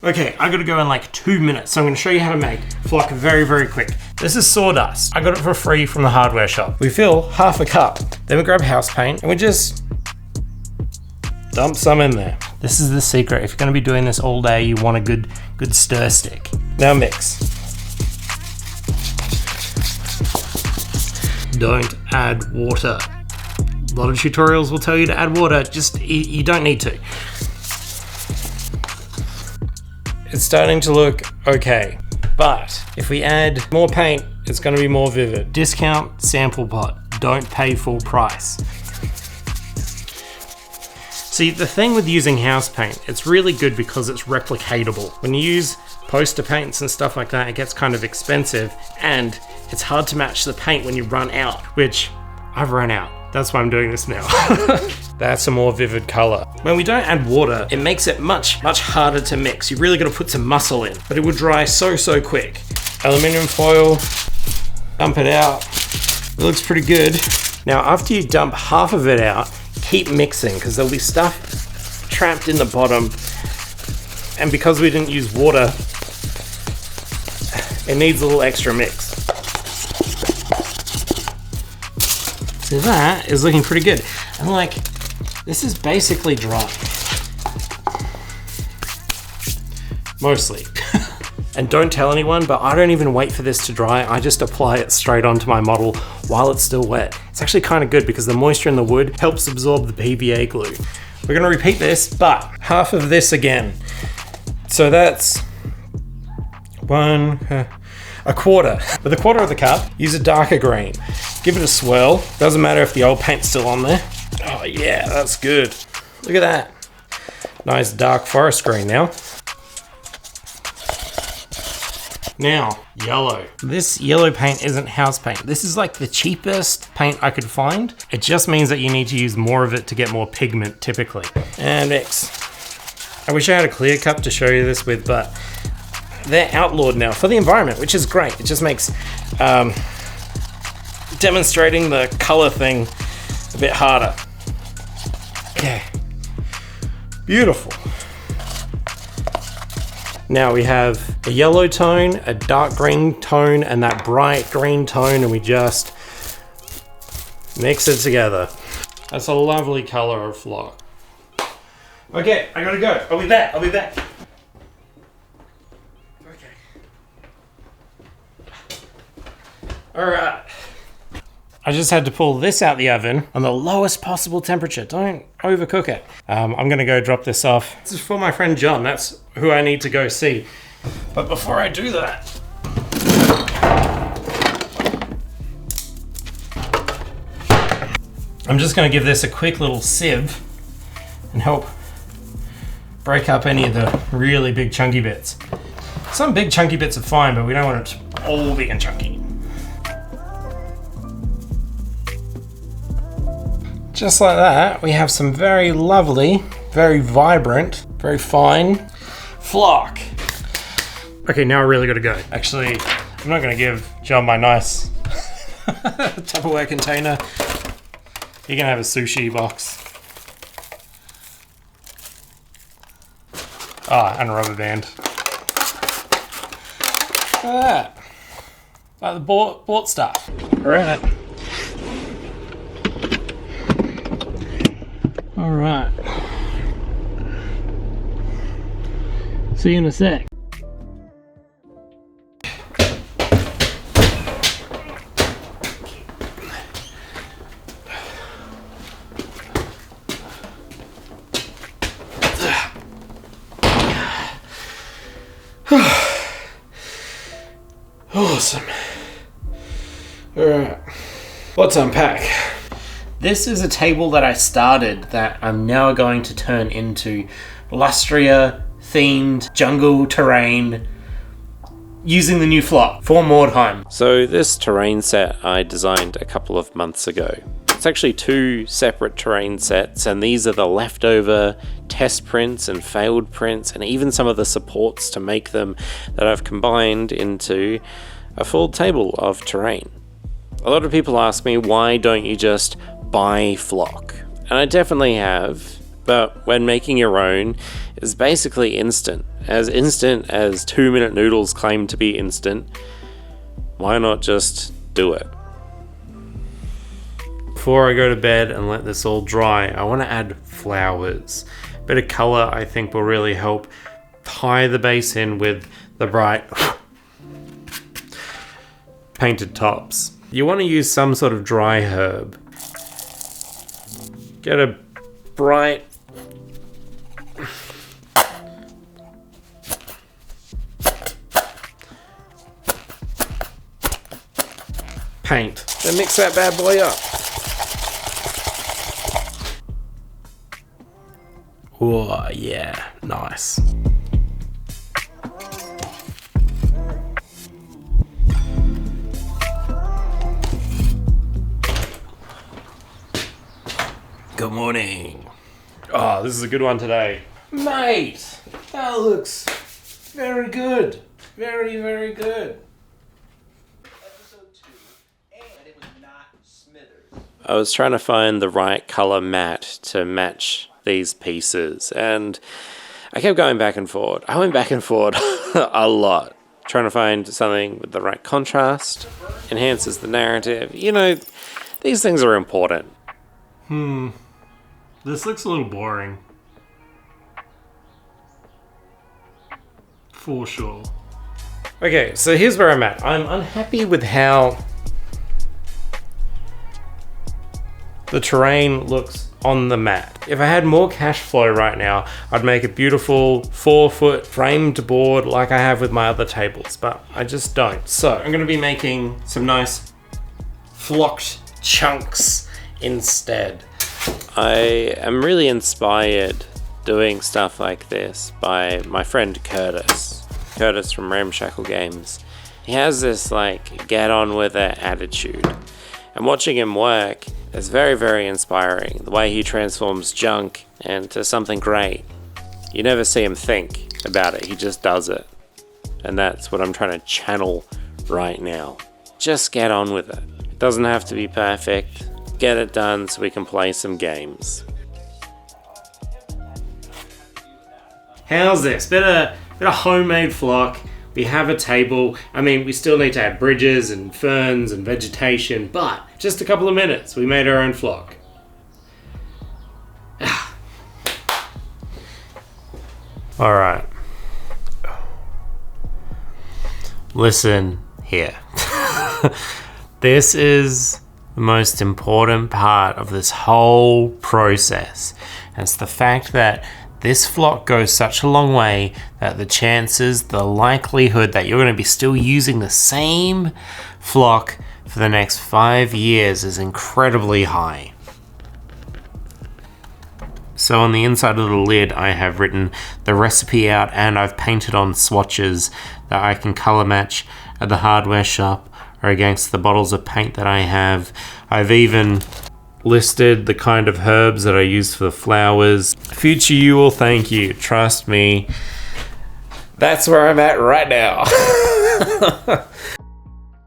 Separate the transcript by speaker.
Speaker 1: Okay, I gotta go in like 2 minutes, so I'm gonna show you how to make flock very, very quick. This is sawdust. I got it for free from the hardware shop. We fill half a cup, then we grab house paint and we just dump some in there. This is the secret. If you're gonna be doing this all day, you want a good stir stick. Now mix. Don't add water. A lot of tutorials will tell you to add water, just you don't need to. It's starting to look okay, but if we add more paint, it's going to be more vivid. Discount sample pot, don't pay full price. See, the thing with using house paint, it's really good because it's replicatable. When you use poster paints and stuff like that, it gets kind of expensive and it's hard to match the paint when you run out, which I've run out. That's why I'm doing this now. That's a more vivid color. When we don't add water, it makes it much harder to mix. You really gotta put some muscle in, but it will dry so quick. Aluminium foil, dump it out. It looks pretty good. Now, after you dump half of it out, keep mixing because there'll be stuff trapped in the bottom. And because we didn't use water, it needs a little extra mix. So that is looking pretty good. And like, this is basically dry. Mostly. And don't tell anyone, but I don't even wait for this to dry. I just apply it straight onto my model while it's still wet. It's actually kind of good because the moisture in the wood helps absorb the PVA glue. We're gonna repeat this, but half of this again. So that's a quarter. With a quarter of the cup, use a darker green. Give it a swirl. Doesn't matter if the old paint's still on there. Oh yeah, that's good. Look at that. Nice dark forest green now. Now, yellow. This yellow paint isn't house paint. This is like the cheapest paint I could find. It just means that you need to use more of it to get more pigment typically. And mix. I wish I had a clear cup to show you this with, but they're outlawed now for the environment, which is great. It just makes demonstrating the color thing a bit harder. Yeah, beautiful. Now we have a yellow tone, a dark green tone, and that bright green tone, and we just mix it together. That's a lovely color of flock. Okay, I gotta go. I'll be back. Alright. I just had to pull this out the oven on the lowest possible temperature. Don't overcook it. I'm gonna go drop this off. This is for my friend John. That's who I need to go see. But before I do that, I'm just gonna give this a quick little sieve and help break up any of the really big chunky bits. Some big chunky bits are fine, but we don't want it all big and chunky. Just like that, we have some very lovely, very vibrant, very fine flock. Okay, now I really gotta go. Actually, I'm not gonna give John my nice Tupperware container. He can have a sushi box. And a rubber band. Look at that. Like the bought stuff. Alright. Alright. See you in a sec. Awesome. Alright. Let's unpack. This is a table that I started that I'm now going to turn into Lustria themed jungle terrain using the new flock for Mordheim. So this terrain set I designed a couple of months ago. It's actually 2 separate terrain sets, and these are the leftover test prints and failed prints and even some of the supports to make them that I've combined into a full table of terrain. A lot of people ask me, why don't you just buy flock? And I definitely have,
Speaker 2: but when making your own, it's basically instant as 2-minute noodles claim to be instant. Why not just do it?
Speaker 1: Before I go to bed and let this all dry, I want to add flowers. A bit of color I think will really help tie the base in with the bright painted tops. You want to use some sort of dry herb. Get a bright paint. Then mix that bad boy up. Oh yeah, nice. Good morning. Oh, this is a good one today. Mate, that looks very good. Very, very good.
Speaker 3: Episode 2, and it was not Smithers.
Speaker 2: I was trying to find the right color matte to match these pieces, and I kept going back and forward. I went back and forward a lot, trying to find something with the right contrast, enhances the narrative. You know, these things are important.
Speaker 1: This looks a little boring. For sure. Okay, so here's where I'm at. I'm unhappy with how the terrain looks on the mat. If I had more cash flow right now, I'd make a beautiful 4-foot framed board like I have with my other tables, but I just don't. So I'm gonna be making some nice flocked chunks instead.
Speaker 2: I am really inspired doing stuff like this by my friend Curtis from Ramshackle Games. He has this like get on with it attitude, and watching him work is very, very inspiring. The way he transforms junk into something great. You never see him think about it, he just does it. And that's what I'm trying to channel right now. Just get on with it. It doesn't have to be perfect. Get it done so we can play some games.
Speaker 1: How's this? Bit of homemade flock. We have a table. I mean, we still need to add bridges and ferns and vegetation, but just a couple of minutes, we made our own flock. All right. Listen here. This is the most important part of this whole process. And it's the fact that this flock goes such a long way that the likelihood that you're going to be still using the same flock for the next 5 years is incredibly high. So on the inside of the lid, I have written the recipe out, and I've painted on swatches that I can color match at the hardware shop or against the bottles of paint that I have. I've even listed the kind of herbs that I use for the flowers. Future you will thank you, trust me. That's where I'm at right now.